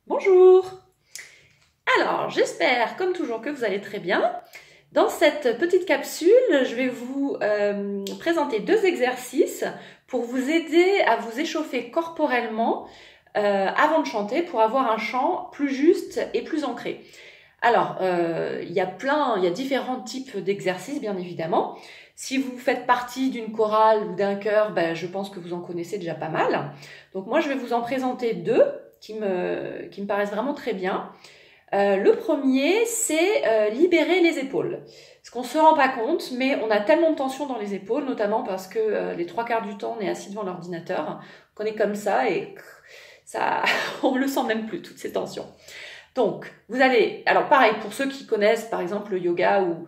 Bonjour! Alors, j'espère, comme toujours, que vous allez très bien. Dans cette petite capsule, je vais vous présenter deux exercices pour vous aider à vous échauffer corporellement avant de chanter pour avoir un chant plus juste et plus ancré. Alors, il y a différents types d'exercices, bien évidemment. Si vous faites partie d'une chorale ou d'un chœur, je pense que vous en connaissez déjà pas mal. Donc moi, je vais vous en présenter deux qui me paraissent vraiment très bien. Le premier, c'est libérer les épaules. Ce qu'on ne se rend pas compte, mais on a tellement de tension dans les épaules, notamment parce que les 3/4 du temps, on est assis devant l'ordinateur, qu'on est comme ça et ça, on ne le sent même plus, toutes ces tensions. Donc, vous allez, alors pareil, pour ceux qui connaissent par exemple le yoga ou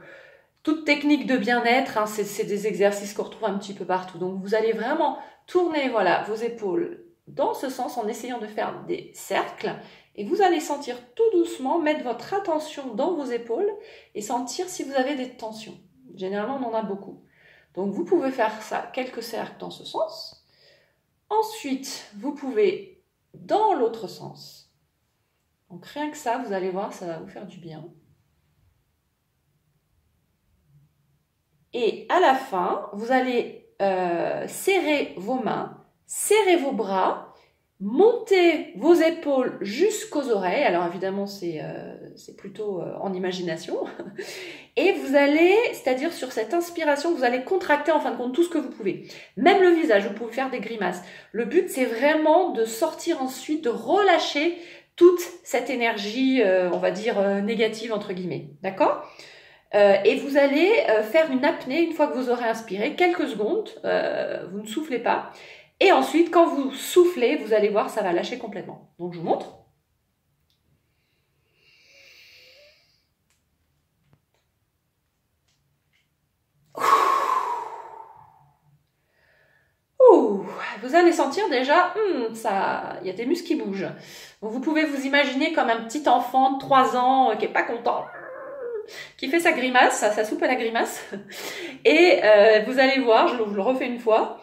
toute technique de bien-être, hein, c'est des exercices qu'on retrouve un petit peu partout. Donc, vous allez vraiment tourner voilà, vos épaules dans ce sens en essayant de faire des cercles. Et vous allez sentir tout doucement, mettre votre attention dans vos épaules et sentir si vous avez des tensions. Généralement, on en a beaucoup. Donc, vous pouvez faire ça, quelques cercles dans ce sens. Ensuite, vous pouvez dans l'autre sens. Donc, rien que ça, vous allez voir, ça va vous faire du bien. Et à la fin, vous allez serrer vos mains, serrer vos bras, monter vos épaules jusqu'aux oreilles. Alors évidemment, c'est plutôt en imagination. Et vous allez, c'est-à-dire sur cette inspiration, vous allez contracter en fin de compte tout ce que vous pouvez. Même le visage, vous pouvez faire des grimaces. Le but, c'est vraiment de sortir ensuite, de relâcher toute cette énergie, on va dire, négative, entre guillemets. D'accord ? Et vous allez faire une apnée une fois que vous aurez inspiré, quelques secondes, vous ne soufflez pas. Et ensuite, quand vous soufflez, vous allez voir, ça va lâcher complètement. Donc, je vous montre. Ouh, vous allez sentir déjà, il y a des muscles qui bougent. Donc, vous pouvez vous imaginer comme un petit enfant de 3 ans qui n'est pas content, qui fait sa grimace, sa soupe à la grimace. Et vous allez voir, je vous le refais une fois.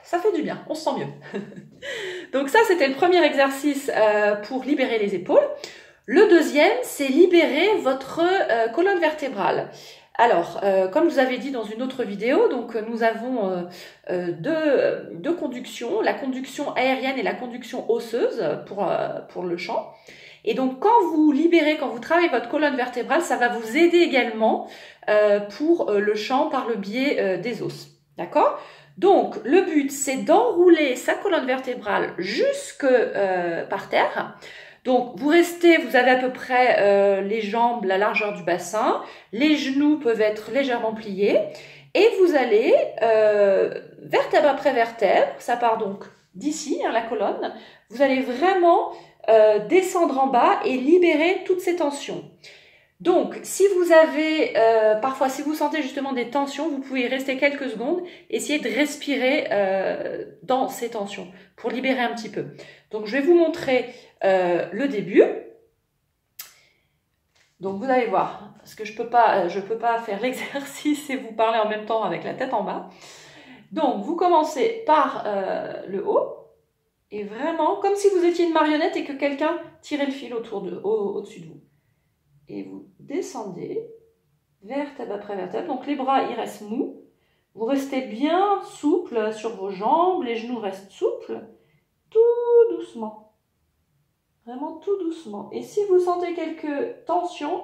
Ça fait du bien, on se sent mieux. Donc ça, c'était le premier exercice pour libérer les épaules. Le deuxième, c'est libérer votre colonne vertébrale. Alors, comme je vous avais dit dans une autre vidéo, donc nous avons deux conductions, la conduction aérienne et la conduction osseuse pour le chant. Et donc, quand vous libérez, quand vous travaillez votre colonne vertébrale, ça va vous aider également pour le chant par le biais des os. D'accord ? Donc, le but, c'est d'enrouler sa colonne vertébrale jusque par terre. Donc, vous avez à peu près les jambes, la largeur du bassin. Les genoux peuvent être légèrement pliés. Et vous allez, vertèbre après vertèbre, ça part donc d'ici, la colonne. Vous allez vraiment descendre en bas et libérer toutes ces tensions. Donc, si vous avez, parfois, si vous sentez justement des tensions, vous pouvez rester quelques secondes, essayer de respirer dans ces tensions pour libérer un petit peu. Donc, je vais vous montrer le début. Donc, vous allez voir, parce que je peux pas faire l'exercice et vous parler en même temps avec la tête en bas. Donc, vous commencez par le haut. Et vraiment, comme si vous étiez une marionnette et que quelqu'un tirait le fil au-dessus de vous. Et vous descendez, vertèbre après vertèbre. Donc les bras, ils restent mous. Vous restez bien souple sur vos jambes, les genoux restent souples. Tout doucement. Vraiment tout doucement. Et si vous sentez quelques tensions,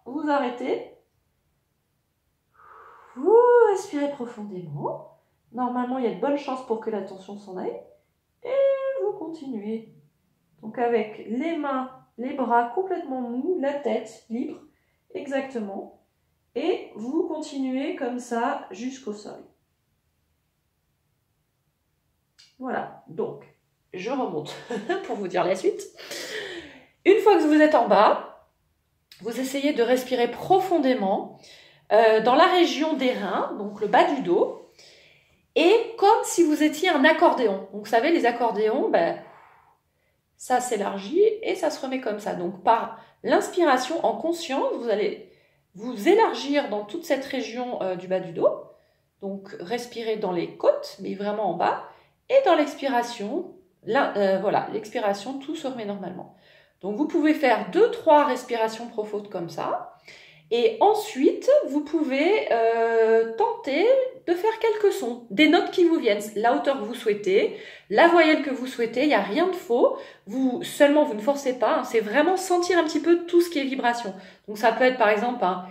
vous arrêtez. Vous respirez profondément. Normalement, il y a de bonnes chances pour que la tension s'en aille. Et vous continuez. Donc avec les mains, les bras complètement mous, la tête libre, exactement. Et vous continuez comme ça jusqu'au sol. Voilà, donc je remonte pour vous dire la suite. Une fois que vous êtes en bas, vous essayez de respirer profondément dans la région des reins, donc le bas du dos, et comme si vous étiez un accordéon. Donc vous savez, les accordéons, ça s'élargit et ça se remet comme ça. Donc par l'inspiration en conscience, vous allez vous élargir dans toute cette région du bas du dos. Donc, respirez dans les côtes, mais vraiment en bas. Et dans l'expiration, voilà, l'expiration, tout se remet normalement. Donc, vous pouvez faire 2-3 respirations profondes comme ça. Et ensuite, vous pouvez tenter de faire quelques sons, des notes qui vous viennent, la hauteur que vous souhaitez, la voyelle que vous souhaitez, il n'y a rien de faux. Seulement, vous ne forcez pas, hein, c'est vraiment sentir un petit peu tout ce qui est vibration. Donc, ça peut être par exemple un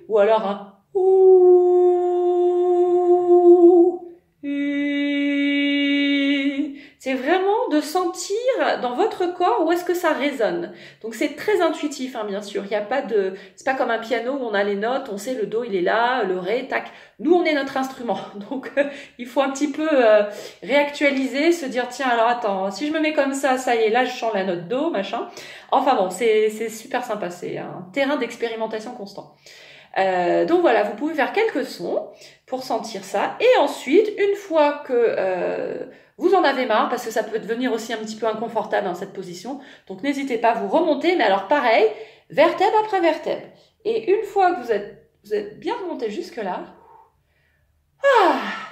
ou alors un c'est vraiment de sentir dans votre corps où est-ce que ça résonne. Donc c'est très intuitif, hein, bien sûr. Il y a pas de, c'est pas comme un piano où on a les notes, on sait le do il est là, le ré, tac. Nous on est notre instrument, donc il faut un petit peu réactualiser, se dire tiens alors attends, si je me mets comme ça y est, là je chante la note do, machin. Enfin bon, c'est super sympa, c'est un terrain d'expérimentation constant. Donc voilà, vous pouvez faire quelques sons pour sentir ça. Et ensuite, une fois que vous en avez marre, parce que ça peut devenir aussi un petit peu inconfortable dans cette position, donc n'hésitez pas à vous remonter, mais alors pareil, vertèbre après vertèbre. Et une fois que vous êtes bien remonté jusque-là,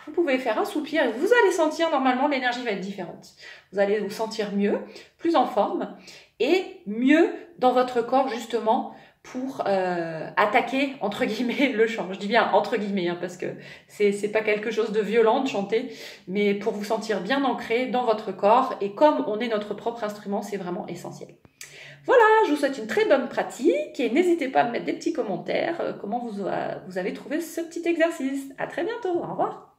vous pouvez faire un soupir et vous allez sentir, normalement, l'énergie va être différente. Vous allez vous sentir mieux, plus en forme et mieux dans votre corps, justement, pour attaquer, entre guillemets, le chant. Je dis bien entre guillemets, hein, parce que c'est pas quelque chose de violent de chanter, mais pour vous sentir bien ancré dans votre corps. Et comme on est notre propre instrument, c'est vraiment essentiel. Voilà, je vous souhaite une très bonne pratique et n'hésitez pas à me mettre des petits commentaires, comment vous avez trouvé ce petit exercice. À très bientôt, au revoir.